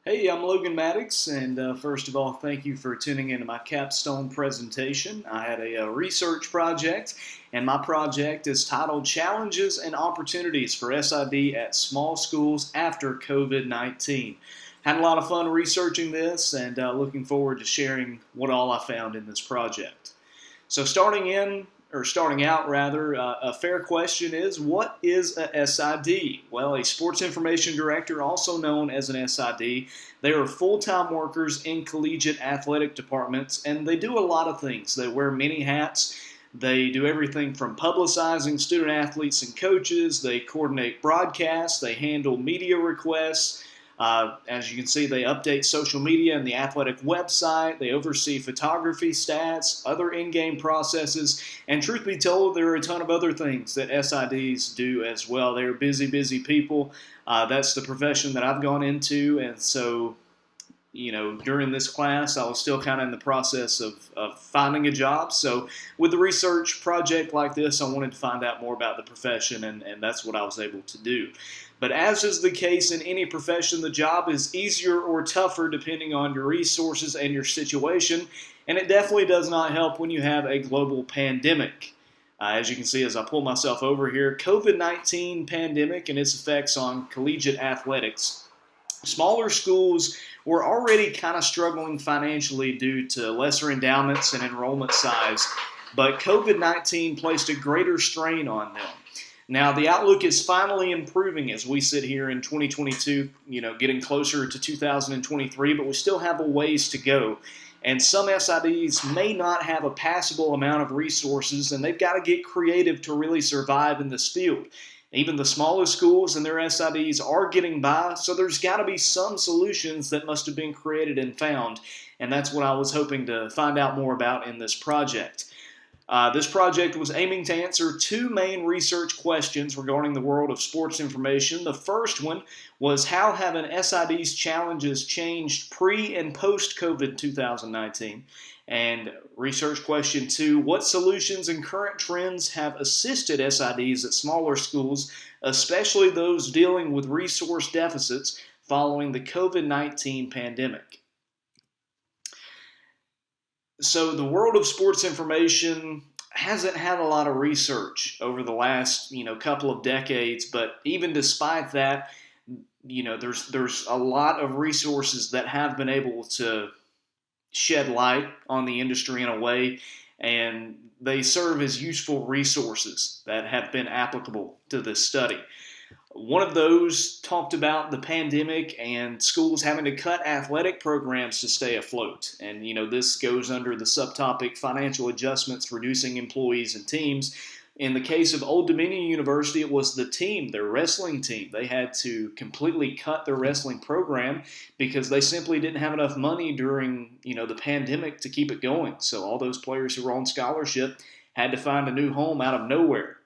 Hey, I'm Logan Maddox, and first of all, thank you for tuning into my Capstone presentation. I had a research project, and my project is titled Challenges and Opportunities for SID at Small Schools After COVID-19. Had a lot of fun researching this, and looking forward to sharing what all I found in this project. So starting out rather, a fair question is, what is a SID? Well, a sports information director, also known as an SID, they are full-time workers in collegiate athletic departments, and they do a lot of things. They wear many hats. They do everything from publicizing student athletes and coaches. They coordinate broadcasts. They handle media requests. As you can see, they update social media and the athletic website. They oversee photography, stats, other in-game processes, and truth be told, there are a ton of other things that SIDs do as well. They're busy, busy people. That's the profession that I've gone into, and so, during this class, I was still kind of in the process of finding a job. So with a research project like this, I wanted to find out more about the profession, and that's what I was able to do. But as is the case in any profession, the job is easier or tougher depending on your resources and your situation, and it definitely does not help when you have a global pandemic. As you can see as I pull myself over here, COVID-19 pandemic and its effects on collegiate athletics. Smaller schools were already kind of struggling financially due to lesser endowments and enrollment size, but COVID-19 placed a greater strain on them. Now, the outlook is finally improving as we sit here in 2022, getting closer to 2023, but we still have a ways to go. And some SIDs may not have a passable amount of resources, and they've got to get creative to really survive in this field. Even the smaller schools and their SIDs are getting by, so there's got to be some solutions that must have been created and found, and that's what I was hoping to find out more about in this project. This project was aiming to answer two main research questions regarding the world of sports information. The first one was, how have an SID's challenges changed pre- and post-COVID 2019? And research question two, what solutions and current trends have assisted SIDs at smaller schools, especially those dealing with resource deficits following the COVID-19 pandemic? So the world of sports information hasn't had a lot of research over the last, couple of decades, but even despite that, there's a lot of resources that have been able to shed light on the industry in a way, and they serve as useful resources that have been applicable to this study. One of those talked about the pandemic and schools having to cut athletic programs to stay afloat. And, this goes under the subtopic financial adjustments, reducing employees and teams. In the case of Old Dominion University, it was the team, their wrestling team. They had to completely cut their wrestling program because they simply didn't have enough money during, the pandemic to keep it going. So all those players who were on scholarship had to find a new home out of nowhere.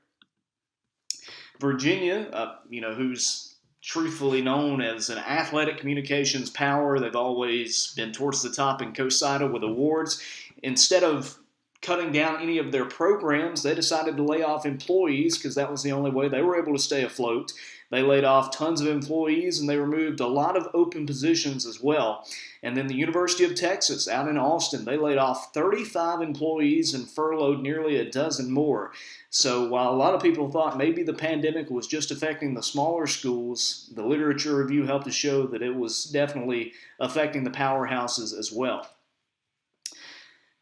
Virginia, who's truthfully known as an athletic communications power. They've always been towards the top in COSIDA with awards. Instead of cutting down any of their programs, they decided to lay off employees because that was the only way they were able to stay afloat. They laid off tons of employees, and they removed a lot of open positions as well. And then the University of Texas out in Austin, they laid off 35 employees and furloughed nearly a dozen more. So while a lot of people thought maybe the pandemic was just affecting the smaller schools, the literature review helped to show that it was definitely affecting the powerhouses as well.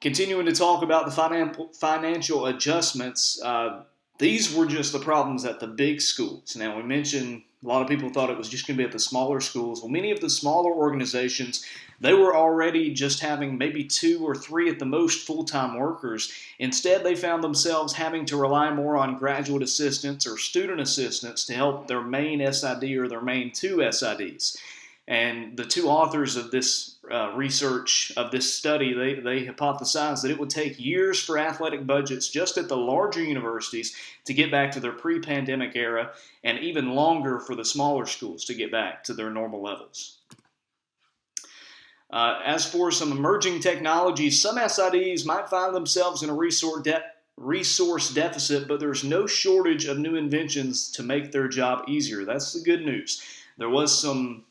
Continuing to talk about the financial adjustments, these were just the problems at the big schools. Now, we mentioned a lot of people thought it was just going to be at the smaller schools. Well, many of the smaller organizations, they were already just having maybe 2 or 3 at the most full-time workers. Instead, they found themselves having to rely more on graduate assistants or student assistants to help their main SID or their main 2 SIDs. And the 2 authors of this research, of this study, they hypothesized that it would take years for athletic budgets just at the larger universities to get back to their pre-pandemic era, and even longer for the smaller schools to get back to their normal levels. As for some emerging technologies, some SIDs might find themselves in a resource deficit, but there's no shortage of new inventions to make their job easier. That's the good news. There was some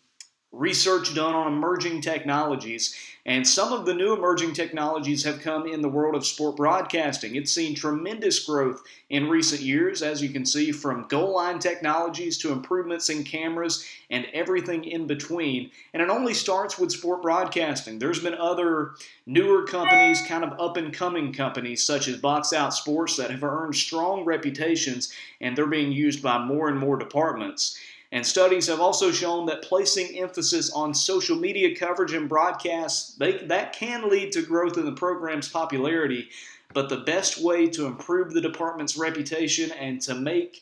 research done on emerging technologies, and some of the new emerging technologies have come in the world of sport broadcasting. It's seen tremendous growth in recent years, as you can see, from goal line technologies to improvements in cameras and everything in between. And it only starts with sport broadcasting. There's been other newer companies, kind of up-and-coming companies, such as Box Out Sports, that have earned strong reputations, and they're being used by more and more departments. And studies have also shown that placing emphasis on social media coverage and broadcasts, that can lead to growth in the program's popularity. But the best way to improve the department's reputation and to make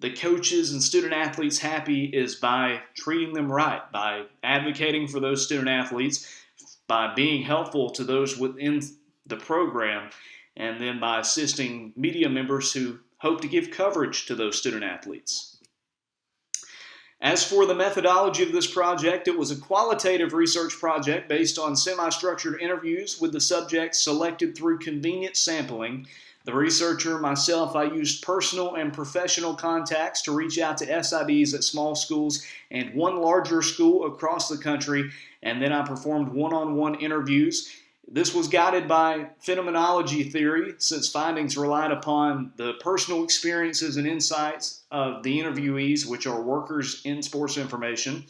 the coaches and student athletes happy is by treating them right, by advocating for those student athletes, by being helpful to those within the program, and then by assisting media members who hope to give coverage to those student athletes. As for the methodology of this project, it was a qualitative research project based on semi-structured interviews with the subjects selected through convenient sampling. The researcher, myself, I used personal and professional contacts to reach out to SIDs at small schools and one larger school across the country, and then I performed one-on-one interviews. This was guided by phenomenology theory, since findings relied upon the personal experiences and insights of the interviewees, which are workers in sports information.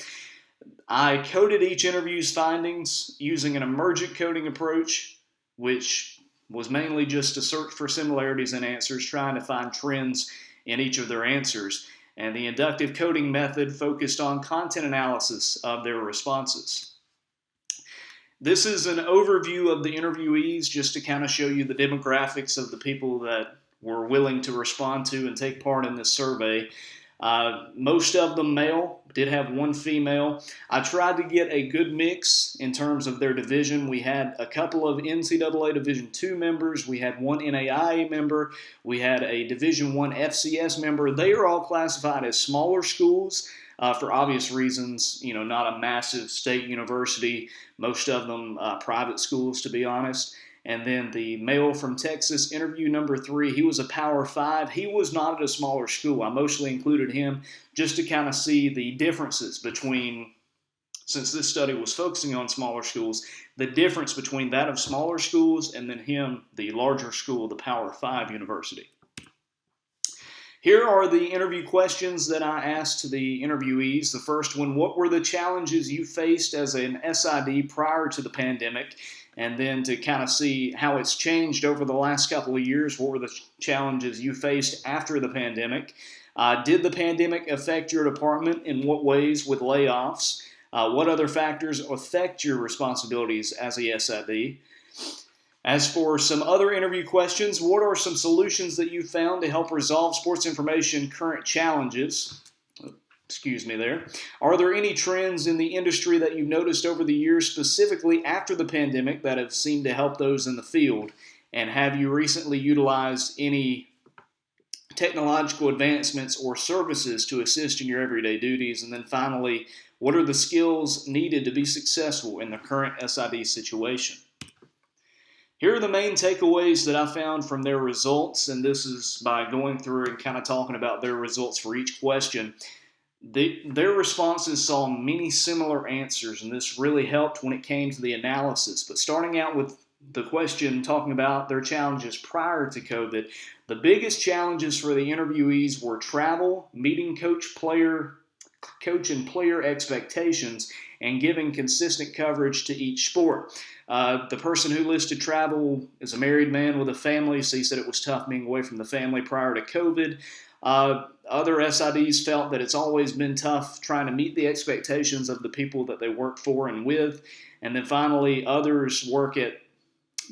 I coded each interview's findings using an emergent coding approach, which was mainly just to search for similarities in answers, trying to find trends in each of their answers. And the inductive coding method focused on content analysis of their responses. This is an overview of the interviewees, just to kind of show you the demographics of the people that were willing to respond to and take part in this survey. Most of them male, did have one female. I tried to get a good mix in terms of their division. We had a couple of NCAA Division II members. We had one NAIA member. We had a Division I FCS member. They are all classified as smaller schools. For obvious reasons, not a massive state university, most of them private schools, to be honest. And then the male from Texas, interview number 3, he was a Power 5. He was not at a smaller school. I mostly included him just to kind of see the differences between, since this study was focusing on smaller schools, the difference between that of smaller schools and then him, the larger school, the Power 5 university. Here are the interview questions that I asked the interviewees. The first one, what were the challenges you faced as an SID prior to the pandemic? And then to kind of see how it's changed over the last couple of years, what were the challenges you faced after the pandemic? Did the pandemic affect your department? In what ways with layoffs? What other factors affect your responsibilities as a SID? As for some other interview questions, what are some solutions that you found to help resolve sports information current challenges? Excuse me there. Are there any trends in the industry that you've noticed over the years, specifically after the pandemic, that have seemed to help those in the field? And have you recently utilized any technological advancements or services to assist in your everyday duties? And then finally, what are the skills needed to be successful in the current SID situation? Here are the main takeaways that I found from their results, and this is by going through and kind of talking about their results for each question. Their responses saw many similar answers, and this really helped when it came to the analysis. But starting out with the question talking about their challenges prior to COVID, the biggest challenges for the interviewees were travel, meeting coach and player expectations, and giving consistent coverage to each sport. The person who listed travel is a married man with a family, so he said it was tough being away from the family prior to COVID. Other SIDs felt that it's always been tough trying to meet the expectations of the people that they work for and with. And then finally, others work at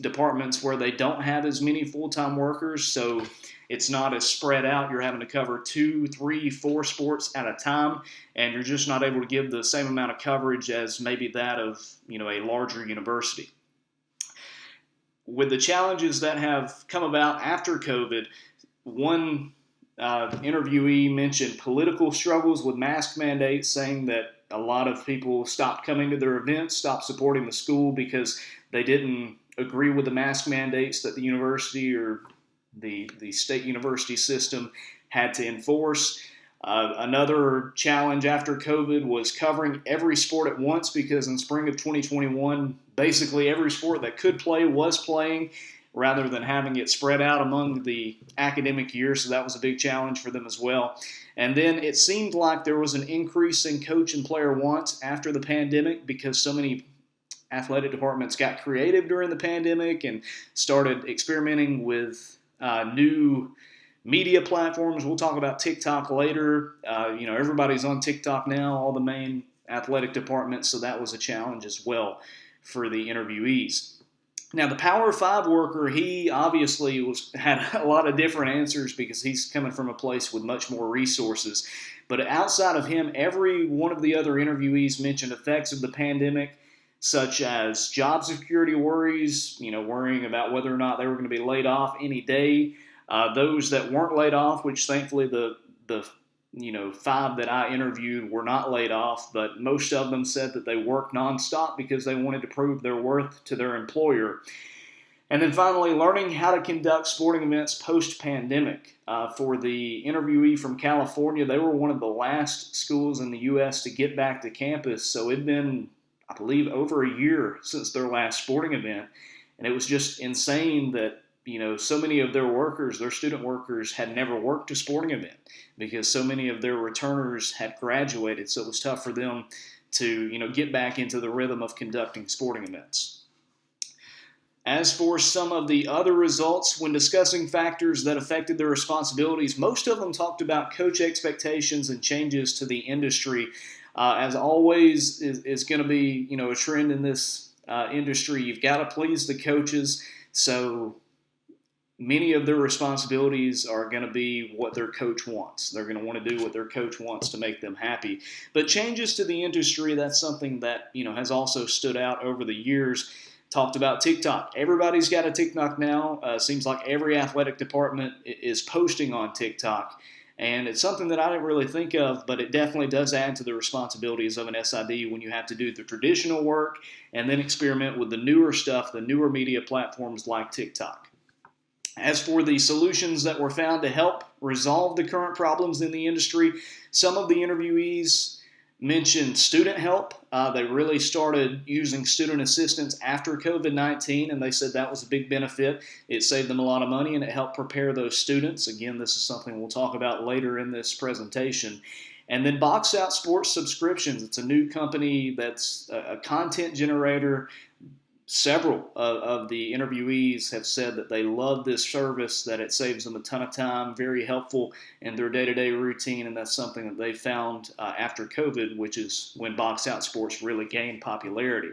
departments where they don't have as many full-time workers, so it's not as spread out. You're having to cover 2, 3, 4 sports at a time, and you're just not able to give the same amount of coverage as maybe that of a larger university. With the challenges that have come about after COVID, one interviewee mentioned political struggles with mask mandates, saying that a lot of people stopped coming to their events, stopped supporting the school because they didn't agree with the mask mandates that the university or the state university system had to enforce. Another challenge after COVID was covering every sport at once, because in spring of 2021, basically every sport that could play was playing, rather than having it spread out among the academic year. So that was a big challenge for them as well. And then it seemed like there was an increase in coach and player wants after the pandemic, because so many athletic departments got creative during the pandemic and started experimenting with new media platforms. We'll talk about TikTok later. Everybody's on TikTok now, all the main athletic departments, so that was a challenge as well for the interviewees. Now, the Power 5 worker, he obviously had a lot of different answers because he's coming from a place with much more resources. But outside of him, every one of the other interviewees mentioned effects of the pandemic, such as job security worries, worrying about whether or not they were going to be laid off any day. Those that weren't laid off, which thankfully the 5 that I interviewed were not laid off, but most of them said that they worked nonstop because they wanted to prove their worth to their employer. And then finally, learning how to conduct sporting events post-pandemic. For the interviewee from California, they were one of the last schools in the U.S. to get back to campus, so it'd been, I believe, over a year since their last sporting event, and it was just insane that so many of their workers, their student workers, had never worked a sporting event because so many of their returners had graduated. So it was tough for them to, get back into the rhythm of conducting sporting events. As for some of the other results, when discussing factors that affected their responsibilities, most of them talked about coach expectations and changes to the industry. As always is going to be, a trend in this industry. You've got to please the coaches. So many of their responsibilities are going to be what their coach wants. They're going to want to do what their coach wants to make them happy. But changes to the industry, that's something that, has also stood out over the years. Talked about TikTok. Everybody's got a TikTok now. Seems like every athletic department is posting on TikTok. And it's something that I didn't really think of, but it definitely does add to the responsibilities of an SID when you have to do the traditional work and then experiment with the newer stuff, the newer media platforms like TikTok. As for the solutions that were found to help resolve the current problems in the industry, some of the interviewees mentioned student help. They really started using student assistance after COVID-19, and they said that was a big benefit. It saved them a lot of money, and it helped prepare those students. Again, this is something we'll talk about later in this presentation. And then Box Out Sports Subscriptions. It's a new company that's a content generator. Several of the interviewees have said that they love this service, that it saves them a ton of time, very helpful in their day-to-day routine, and that's something that they found after COVID, which is when Box Out Sports really gained popularity.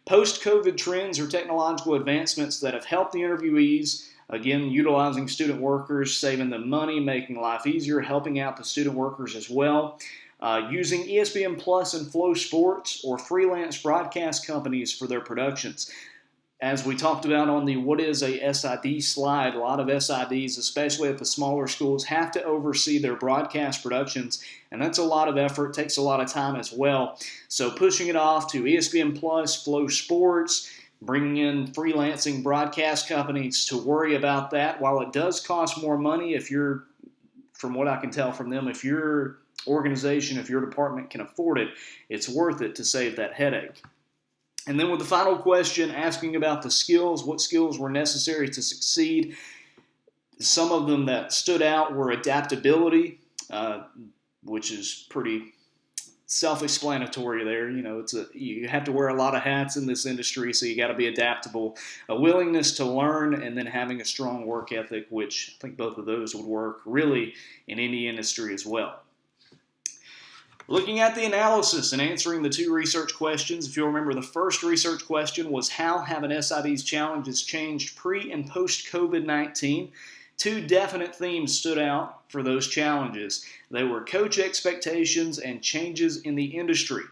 Post-COVID trends or technological advancements that have helped the interviewees, again, utilizing student workers, saving them money, making life easier, helping out the student workers as well. Using ESPN Plus and Flow Sports or freelance broadcast companies for their productions. As we talked about on the What is a SID slide, a lot of SIDs, especially at the smaller schools, have to oversee their broadcast productions, and that's a lot of effort, takes a lot of time as well. So pushing it off to ESPN Plus, Flow Sports, bringing in freelancing broadcast companies to worry about that. While it does cost more money, if you're, from what I can tell from them, if your organization, if your department can afford it, it's worth it to save that headache. And then with the final question, asking about the skills, what skills were necessary to succeed. Some of them that stood out were adaptability, which is pretty self-explanatory there. You have to wear a lot of hats in this industry, so you got to be adaptable. A willingness to learn, and then having a strong work ethic, which I think both of those would work really in any industry as well. Looking at the analysis and answering the 2 research questions, if you'll remember, the first research question was how have an SID's challenges changed pre- and post-COVID-19? 2 definite themes stood out for those challenges. They were coach expectations and changes in the industry.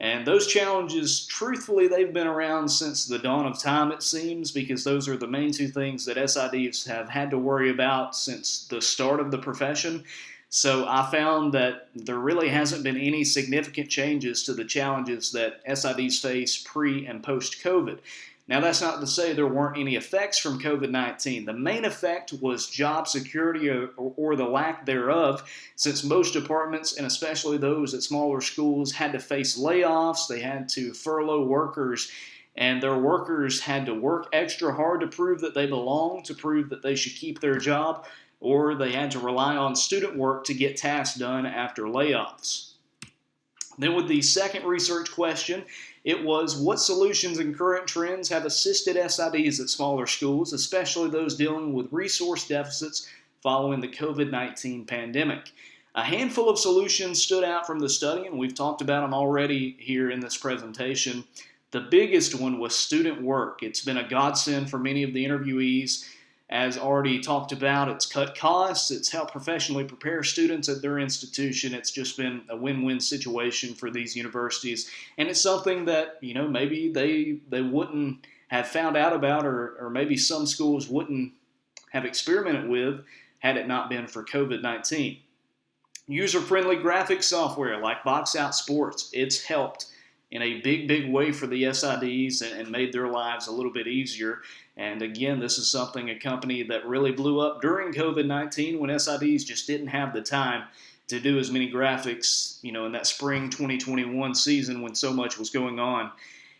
And those challenges, truthfully, they've been around since the dawn of time, it seems, because those are the main 2 things that SIDs have had to worry about since the start of the profession. So I found that there really hasn't been any significant changes to the challenges that SIDs face pre- and post-COVID. Now, that's not to say there weren't any effects from COVID-19. The main effect was job security or the lack thereof, since most departments, and especially those at smaller schools, had to face layoffs. They had to furlough workers, and their workers had to work extra hard to prove that they belong, to prove that they should keep their job, or they had to rely on student work to get tasks done after layoffs. Then with the second research question, it was what solutions and current trends have assisted SIDs at smaller schools, especially those dealing with resource deficits following the COVID-19 pandemic. A handful of solutions stood out from the study, and we've talked about them already here in this presentation. The biggest one was student work. It's been a godsend for many of the interviewees. As already talked about, it's cut costs, it's helped professionally prepare students at their institution. It's just been a win-win situation for these universities. And it's something that, maybe they wouldn't have found out about, or maybe some schools wouldn't have experimented with had it not been for COVID-19. User-friendly graphics software like Box Out Sports, it's helped in a big way for the SIDs and made their lives a little bit easier. And again, this is a company that really blew up during COVID-19 when SIDs just didn't have the time to do as many graphics, in that spring 2021 season when so much was going on.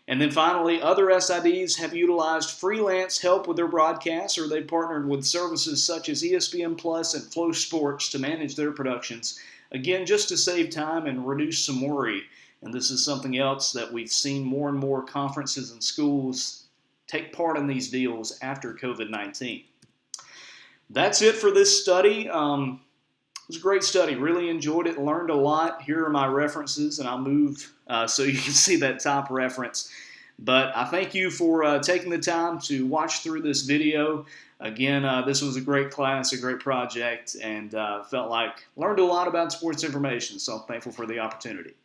And then finally, other SIDs have utilized freelance help with their broadcasts, or they've partnered with services such as ESPN Plus and Flow Sports to manage their productions, again, just to save time and reduce some worry. And this is something else that we've seen more and more conferences and schools take part in these deals after COVID-19. That's it for this study. It was a great study. Really enjoyed it, learned a lot. Here are my references, and I'll move so you can see that top reference. But I thank you for taking the time to watch through this video. Again, this was a great class, a great project, and felt like learned a lot about sports information, so I'm thankful for the opportunity.